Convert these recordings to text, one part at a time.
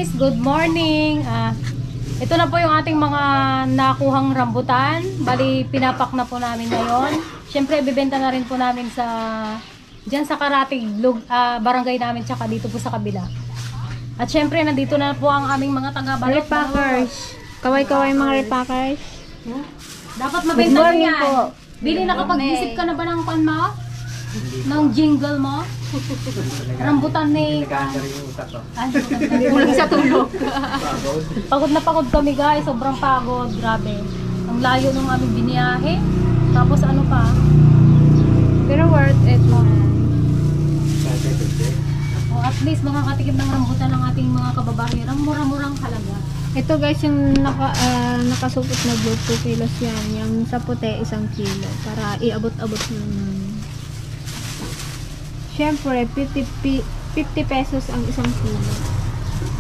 guys, good morning. Ito na po yung ating mga nakuhang rambutan. Bali, pinapak na po namin ngayon. Siyempre, bibenta na rin po namin sa dyan sa Karatig barangay namin, tsaka dito po sa kabila. At siyempre, nandito na po ang aming mga taga-balot. Repackers. Kaway-kaway mga repackers. Dapat mabenta mo yan. Bili, nakapag-isip ka na ba ng pan mo? Ng jingle mo? Rambutan ni... Kulang sa tulog. Pagod na pagod kami guys, sobrang pagod, grabe. Ang layo ng aming biniyahe. Tapos ano pa? Pero worth it man. At least makakatikim ng rambutan ng ating mga kababayan. Ang mura-murang halaga. Ito guys, yung nakasupot na blue 2 kilos yan. Yung sa puti, 1 kilo. Para iabot-abot ng... Siyempre, 50 pesos ang 1 kilo.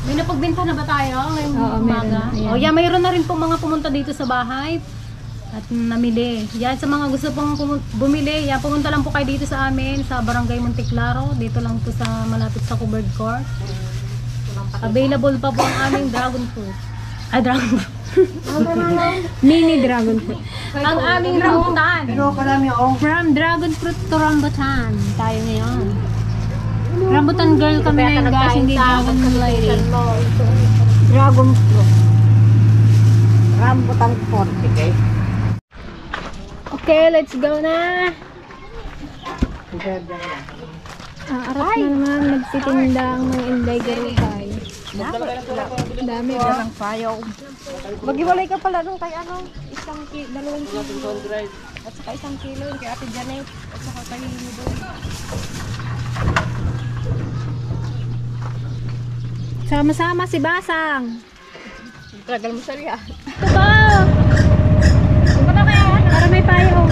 May napagbenta na ba tayo ngayong umaga? Meron. O yeah, mayroon na rin pong mga pumunta dito sa bahay at namili. Yan, sa mga gusto pong bumili, yan, pumunta lang po kayo dito sa amin sa Barangay Monteclaro. Dito lang po sa malapit sa Covered Court. Available pa po ang aming dragon fruit. Ay, dragon fruit. Mini dragon fruit. Ang aming rambutan. From dragon fruit to rambutan. Tayo ngayon. Rambutan girl kami ngayon guys, hindi dragon lady. Dragon fruit. Rambutan 40 guys. Okay, let's go na. Arap na naman nagtitinda ang mga inday girl tayo. Dami ba? Ang sayaw. Maghiwalay ka pala nung kay ano, 2 kilo, 2 kilo. At saka 1 kilo yung kay Ate Janet. At saka kay Nido. Sama-sama si Basang. Tagal mo sariya. Ito! Para may payo.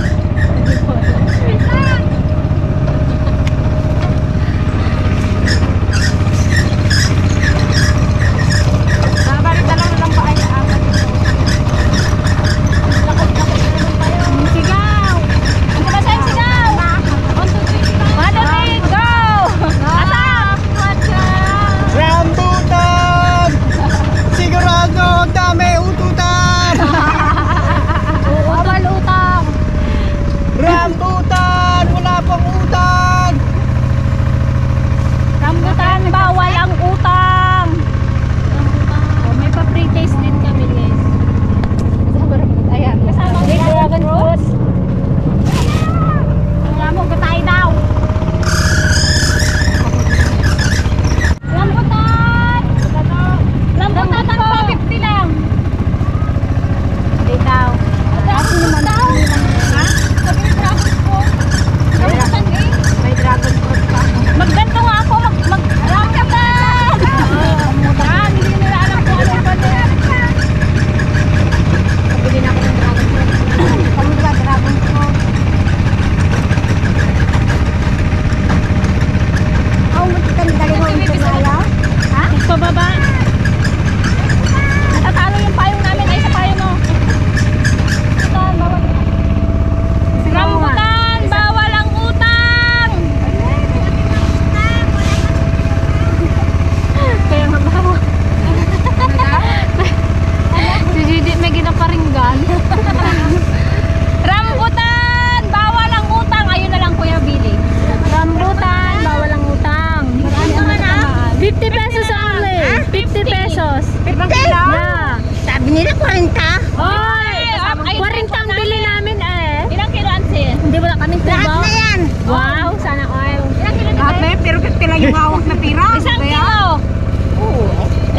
Yung hawak na pira. 1 kilo.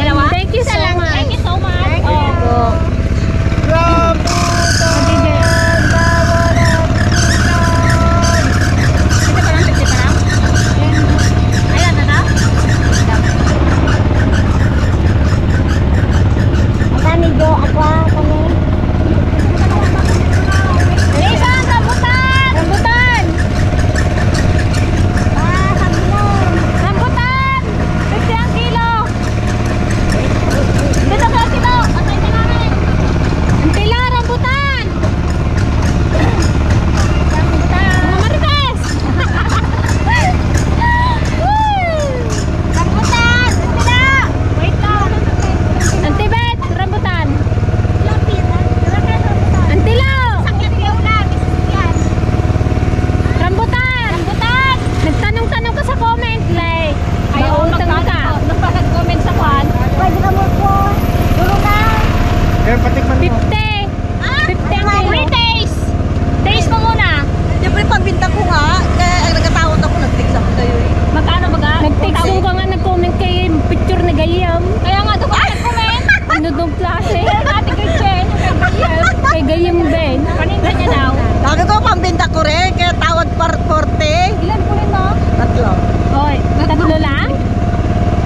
Dalawa? Thank you so much. Thank you so much. Rambutan! 50 ang kilo! Bigay yung Ben. Paninda niya daw. Sabi ko, pambinta ko rin, kaya tawad par 40. Ilan po rin mo? Tatlo. Oy, tatlo lang?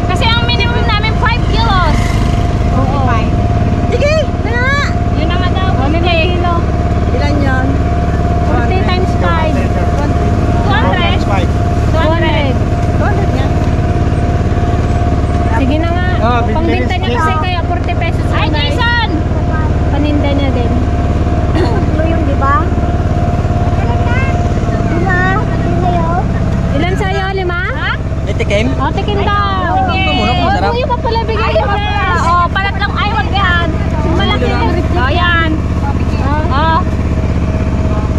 Kasi ang minimum namin 5 kilos. Oo. Sige, na. Yun na nga daw. 1 kilo. Ilan yan? 40 times 5. 200. 200. 200 yan. Sige na nga. Pangbenta niya kasi kaya 40 pesos lang. Ay, guys. Jason! Paninda niya din. Tatlo yung, di ba? Ilan sa'yo? 5? Ha? Itikim? O, tikim daw. muna kung masarap. Buyo pa pala bigay Ay, niya. wala. Oh, palat lang. Ay, wag yan. Malaki na. Oh, yan. Oh.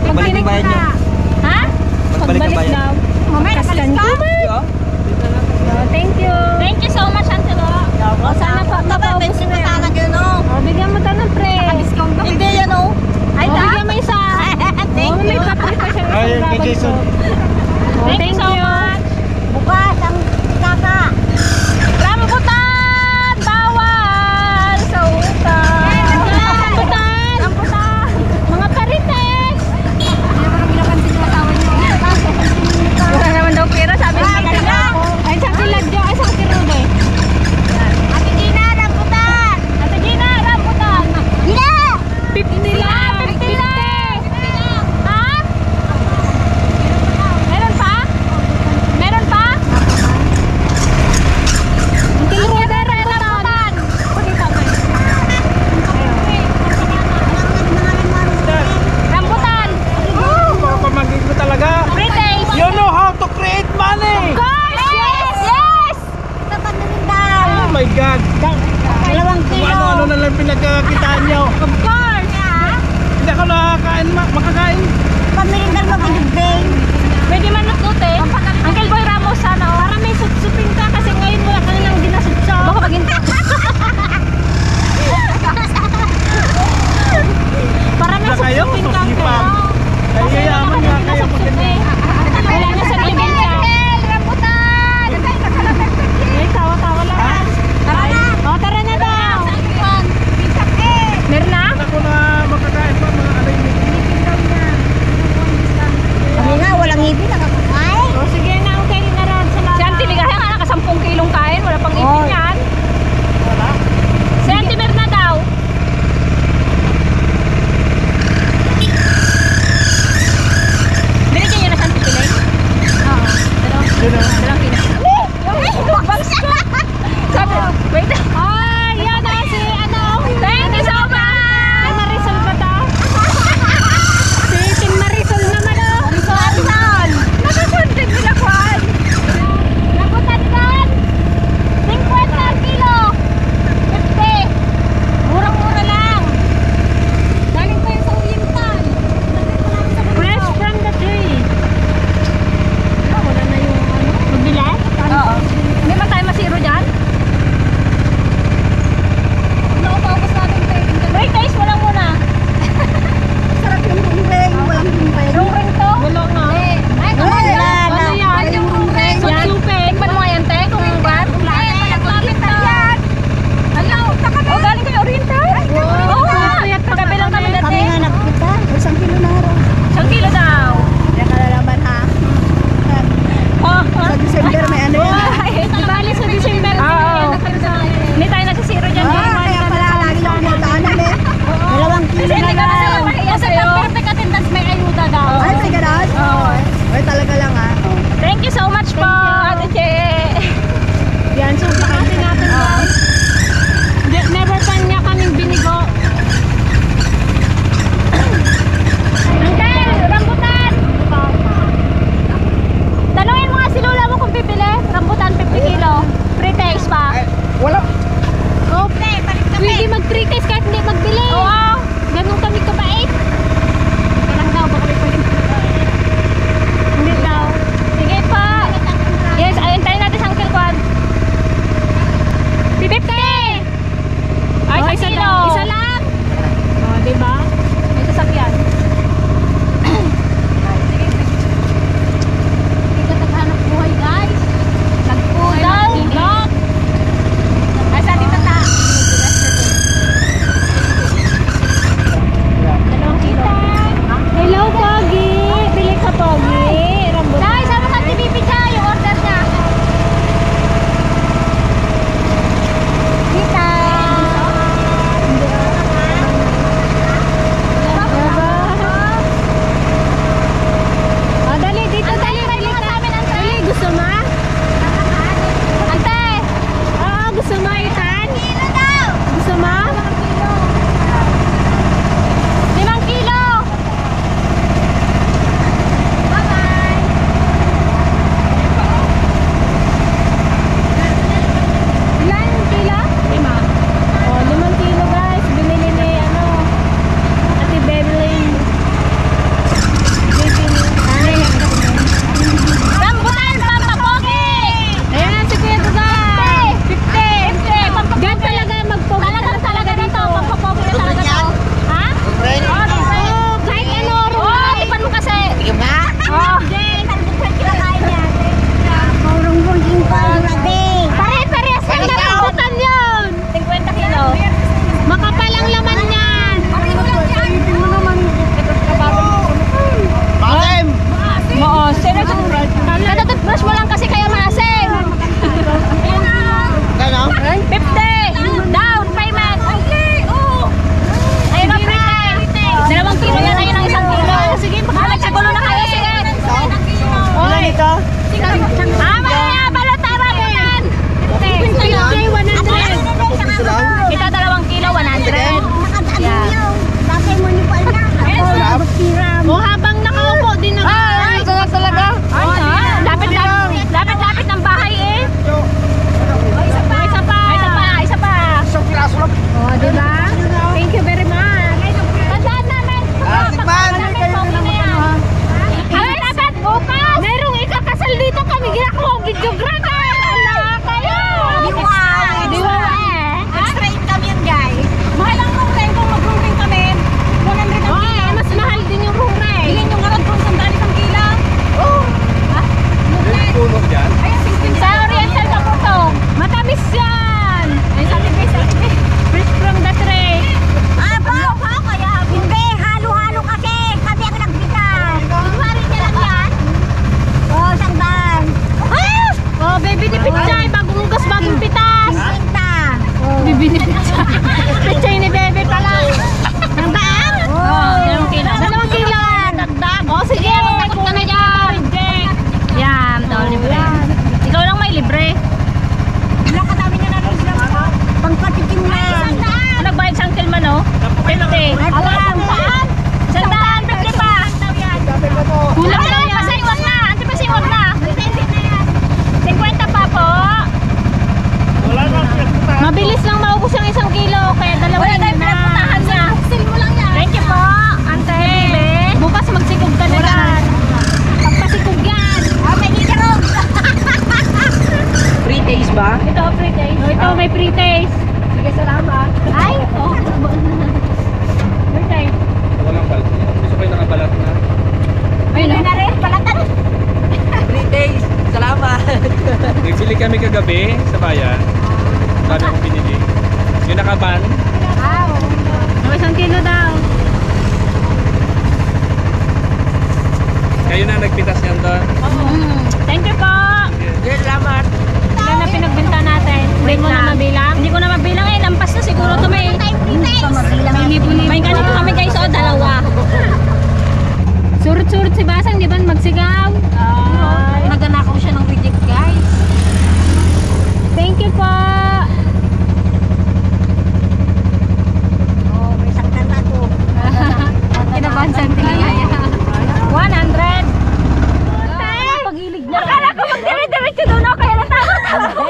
Pagbalik ng bayad niyo. Ha? Pagbalik ng bayad. daw. Mamaya, Kaskan nakalis ka? ko. Oh, thank you. Thank you so much, Angelo. O, sana pa mapaubos na yan. O, bigyan mo tayo ng pre. Discount na. Hindi yan, oh. Ay, bigyan mo isa. Thank May you. papalit pa siya ng Ay, isang kay dragon Jason. fruit. O, Thank you so much. Bukas, ang kaka. Rambutan! Bawal! Sa utang! Rambutan! Rambutan! Mga parites. Wala naman daw pera, sabi niya. Ay, isang kiladyo, isang kirude. Ate Gina, rambutan! Ate Gina, rambutan! Gina! 50 lang. 50 lang! Ha? Meron pa? Meron pa? Ang kirude, rambutan. Rambutan! Pamagig mo talaga. Free taste! You know how to create money. Of course! Yes! Yes! Oh my God. Dalawang Kung kilo. ano-ano na lang pinagkakitaan niyo. Of course! Hindi ako nakakain, makakain. Pamilindal mag-ibig. Pwede man naglutin. Uncle Boy Ramos, sana oh. Para may sup-supin ka kasi ngayon wala ka nilang ginasup-sup. Baka maginto. Para may Na kayo, sup-supin ka. susipag. Ay, yayaman nga kayo. Wala na sa libin ka. Rambutan! Ay, tawa-tawa lang. Tara na! O, tara na daw. Meron na? Ako na makakain pa mga alay nito. Kami nga, walang ngipin, nakakakain. O, sige na, okay na rin. Si Salamat. Auntie Ligaya nga naka 10 kilong kain. Wala pang ipin yan. Si Auntie Mirna daw. Binigyan niyo na sa Auntie Pilay? Oo. Dalawang kilo. Sabi, wait. Ay, yan na si ano. Thank you so much! Ay, Marisol ba to? Si Tim Marisol naman o. Marisol! Nakasundig nila kwan! Rambutan kan! 50 kilo! 50! Murang-mura lang! Galing pa yun sa Oriental! Fresh from the tree. Wala na yung ano? Mabilas? Oo. Hindi man tayo masiro dyan? Wala ko paubos natin tayo. Wait guys, walang muna. Sarap yung bumbeng, walang bumbeng. Yung ring to? Wala nga. Ay, Wala kapag na. ano yan? Yung ring. Yan. Tikman mo nga yan, te. Kung yung ban. Ay, malapit na yan. Hello, kakabi. Oh, galing kayo Oriental? Oo nga. Pagkabi lang kami dati. Kami nga nagkita, 1 kilo na rin. 1 kilo daw. Yan ka lalaban ha. Sa December may ano yan. Di bali sa December. Oo. Hindi tayo nagsisiro dyan. Kaya pala lagi ako nataanan eh. 2 kilo Kasi na hindi ka na sila lang. mahiya sa'yo. Kasi perfect attendance may ayuda daw. Ay, may ganon? Oo. Ay, talaga lang ha. Thank you so much po, Ate Che. Yan, so pakasin natin guys. Never pa niya kaming binigo. Uncle, rambutan! Tanungin mo nga si Lola mo kung pipili. Rambutan, 50 kilo. Free taste pa. Wala. Okay, pwede mag-pre-test kahit hindi magbili. Oo. Ganun kami kabait. Kailang daw, baka may pwede. Hindi daw. Sige pa. Yes, ayun tayo natin sa Uncle Kwan. 50! Ay, Oh, sa isa kilo. lang. Isa lang. O, diba? May sasakyan. Hindi ka naghanap buhay, guys. Nagpudal. Vlog. Ay, sa ating tata. kaya dalawa Wala tayong pinagpuntahan niya. Sil mo lang yan. Thank you po, Ante. Bukas magsikog ka na yan. Pagpasikog yan. May gigarog. Free days ba? Ito, free taste. Ito, may free taste. Sige, salamat. Ay, free taste. Walang balat. Gusto ko yung nakabalat na. Pili na rin. Palatan. Free days. Salamat. Nagsili kami kagabi sa bayan. Sabi ko pinili. Yung nakaban. May 1 kilo daw. Kayo na nagpitas niyan doon. Thank you po. Yes, salamat. Ilan na pinagbenta natin? Hindi mo na mabilang? Hindi ko na mabilang eh. Lampas na siguro to may. May libo-libo. May ganito kami guys o dalawa. Surut-surut si Basang, di ba magsigaw? Naganakaw siya ng reject, guys. Thank you po. Oh, may saktan na to. Kinabahan sa tingin. 100. Pagilig na. Akala ko magdire-diretso doon ako kaya natakot ako.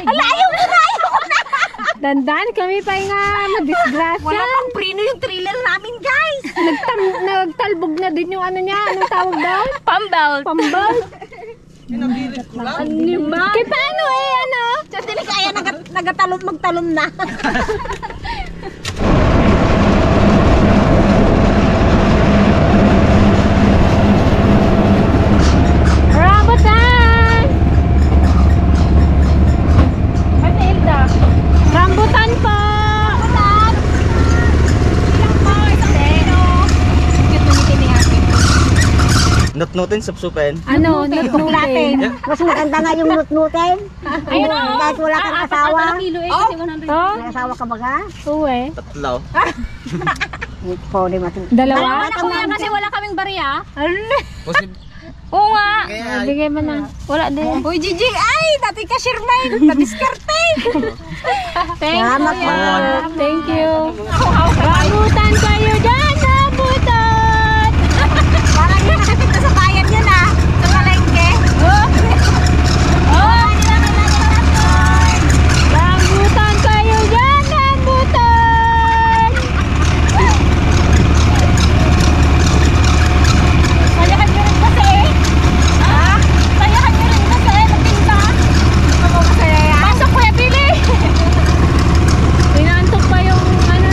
Ala, ayaw ko na. Dandan kami pa nga madisgrasya. Wala pang preno yung trailer namin, guys. Nagtalbog na din yung ano niya. Anong tawag daw? Pambelt. Pambal. Lima. Kaya paano eh, ano? Sa dili kaya nagatalon magtalon na. Rambutan! Matilda. Rambutan po! Ilang po, isang kilo. Cute na niti ni Ate. Nut-nutin, sup-supin. Ano? Nutnutin. Mas maganda nga yung nut-nutin. Ayun o. Kahit wala kang asawa. Kilo eh kasi 100. To? May asawa ka ba ka? Uwe. Tatlo. Pwede matin. Dalawa? Kuya kasi wala kaming barya. Oo nga. Kaya, Bigay mo na. Wala din. Uy, Gigi, ay, dati ka Shermaine. Nadiskarte. Thank Salamat you. po. Thank you. Rambutan kayo dyan, rambutan! Parang yung nakatinda sa bayan yun ah. Sa palengke. Rambutan kayo dyan, rambutan! Sayakan nyo rin kasi. Ha? Sayakan nyo rin kasi. Nagtinda. Ako masaya yan. Pasok Kuya Billy. Inaantok pa yung ano,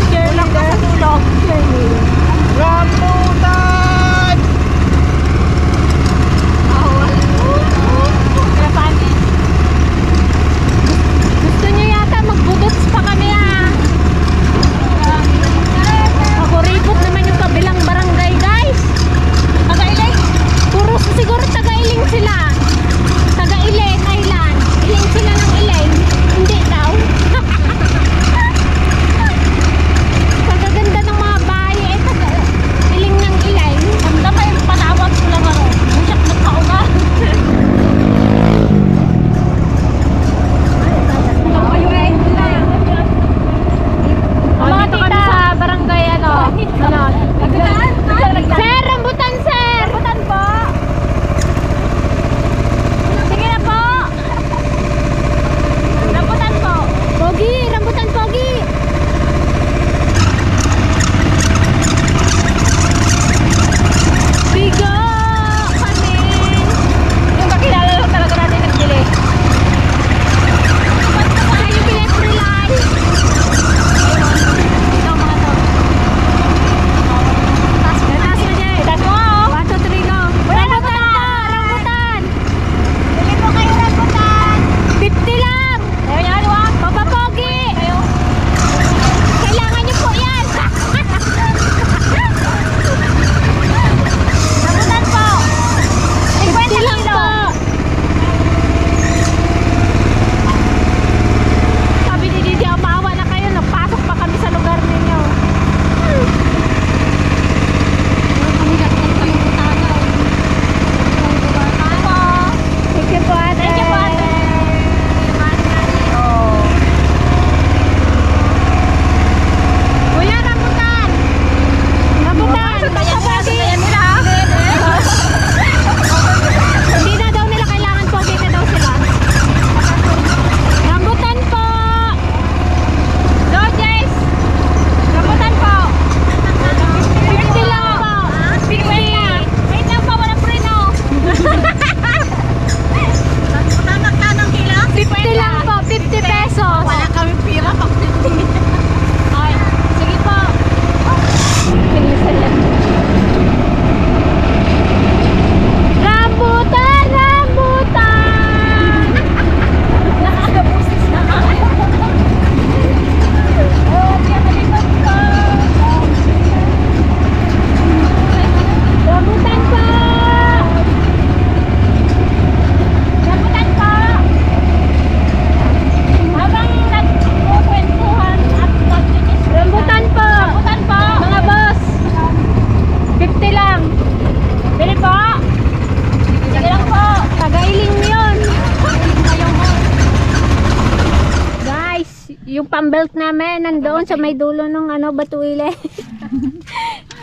Yung pambelt namin nandoon sa may dulo ng ano, Batuile.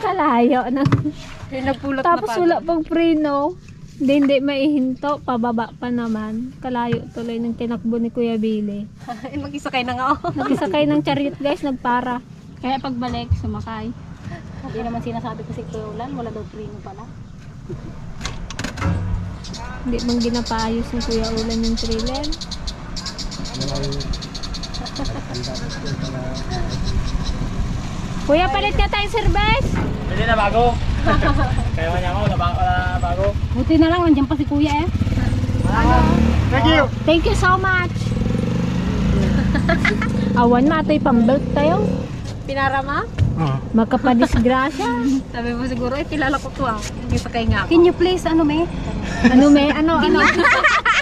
Kalayo na. Nagpulot Tapos wala pang preno. Hindi maihinto, pababa pa naman. Kalayo tuloy ng tinakbo ni Kuya Billy. Mag-isa kayo na nga. Nagsakay ng chariot guys, nagpara. Kaya pagbalik, sumakay. Hindi naman sinasabi ko si Kuya Ulan, wala daw preno pala. Hindi bang ginapaayos ni Kuya Ulan yung trailer? Kuya, palit ka tayong service! Pwede na bago. Kaya man ako, na bago. Buti na lang, nandiyan pa si Kuya eh. Thank you. Thank you so much! Awan matoy pambelt tayo. Pinarama? Magkapadisgrasya. Sabi mo siguro, kilala ko to Hindi pa kayo nga ako. Can you please, ano me? Ano me? Ano?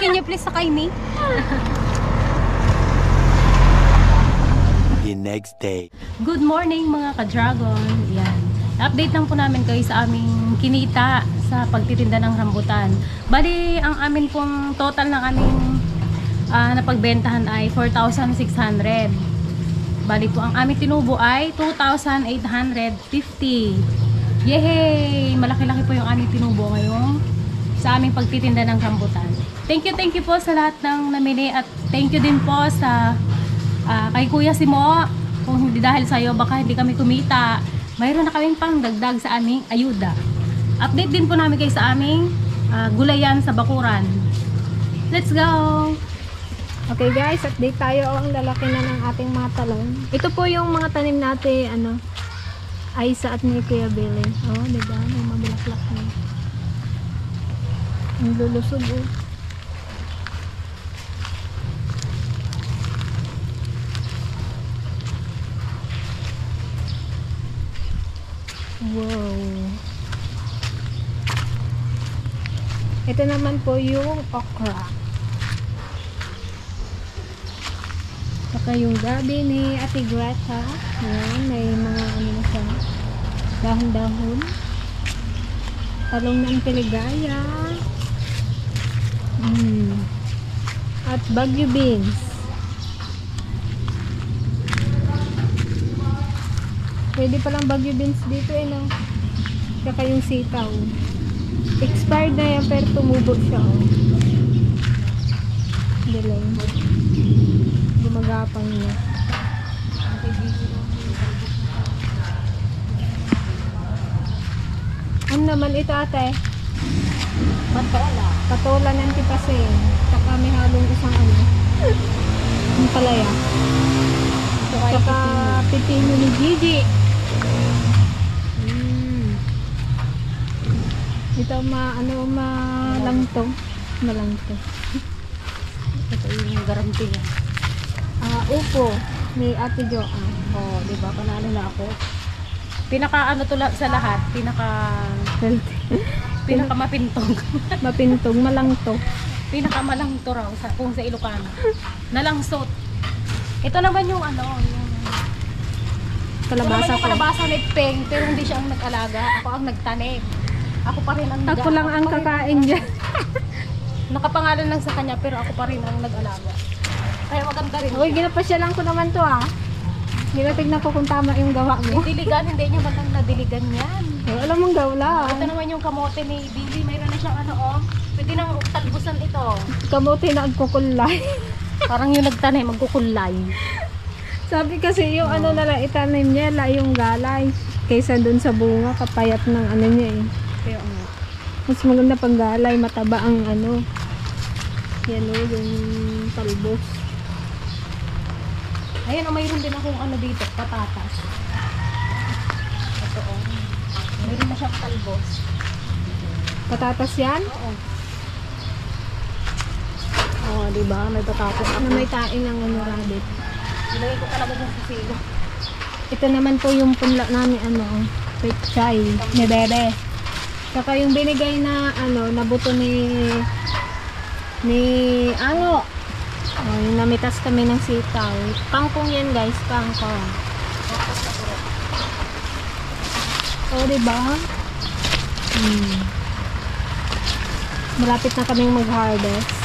Can you please sakay me? The next day. Good morning mga ka-dragon. Yan. Update lang po namin kayo sa aming kinita sa pagtitinda ng rambutan. Bali, ang amin pong total ng aming napagbentahan ay 4,600. Bali po, ang aming tinubo ay 2,850. Yehey! Malaki-laki po yung aming tinubo ngayon sa aming pagtitinda ng rambutan. Thank you po sa lahat ng namili at thank you din po sa kay Kuya Simo. Kung hindi dahil sa'yo, baka hindi kami kumita. Mayroon na kaming pang dagdag sa aming ayuda. Update din po namin kayo sa aming gulayan sa bakuran. Let's go! Okay guys, update tayo. Ang lalaki na ng ating mga talong. Ito po yung mga tanim natin, ay sa at ni Kuya Billy. Oh, diba? May mabulaklak na. Ang lulusog oh. Wow. Ito naman po yung okra. Saka yung gabi ni Ate Greta. Ayan, may mga ano na siya. Dahon-dahon. Talong ng peligaya. At Baguio beans. Pwede palang Baguio beans dito no? Saka yung sitaw. Expired na yan pero tumubo siya Delay. Gumagapang niya. Ano naman ito ate? Patola ng tipasin. Saka may halong isang yung palaya. Saka pipino ni Gigi. Ito malangto. Malangto. Ito yung garanti niya. Upo ni Ate Jo. Oh, di ba? Panalo na ako. Pinaka sa lahat, pinaka mapintog. Mapintog, malangto. Pinaka malangto raw kung sa Ilocano. Nalangsot. Ito naman yung yung Kalabasa ko. kalabasa ni Peng, pero hindi siya ang nag-alaga. Ako ang nagtanim. Ako pa rin ang Ako lang ang kakain dyan. Nakapangalan lang sa kanya, pero ako pa rin ang nag-alaga. Kaya maganda rin. Uy, ginapasyalan ko naman to Tignan ko kung tama yung gawa mo. Diligan, hindi niya man lang nadiligan yan. Alam mong gawla. Ito naman yung kamote ni Billy. Mayroon na siyang pwede nang talbusan ito. Kamote na agkukulay. Parang yung nagtanay, magkukulay. Sabi kasi yung na lang itanim niya, yung galay. Kaysa dun sa bunga, kapayat ng niya Kaya Mas maganda pag galay, mataba ang yan yung talbos. Ayan, mayroon din akong dito, patatas. Ito mayroon na siyang talbos. Patatas yan? Oo, diba? May patatas ako. Na may tain ng rabbit. Nilagay ko talaga dun sa silo. Ito naman po yung punla namin pechay ni Bebe. Saka yung binigay na nabuto ni Ango. Yung namitas kami ng sitaw. Kangkong yan guys, kangkong. Diba? Malapit na kaming mag-harvest.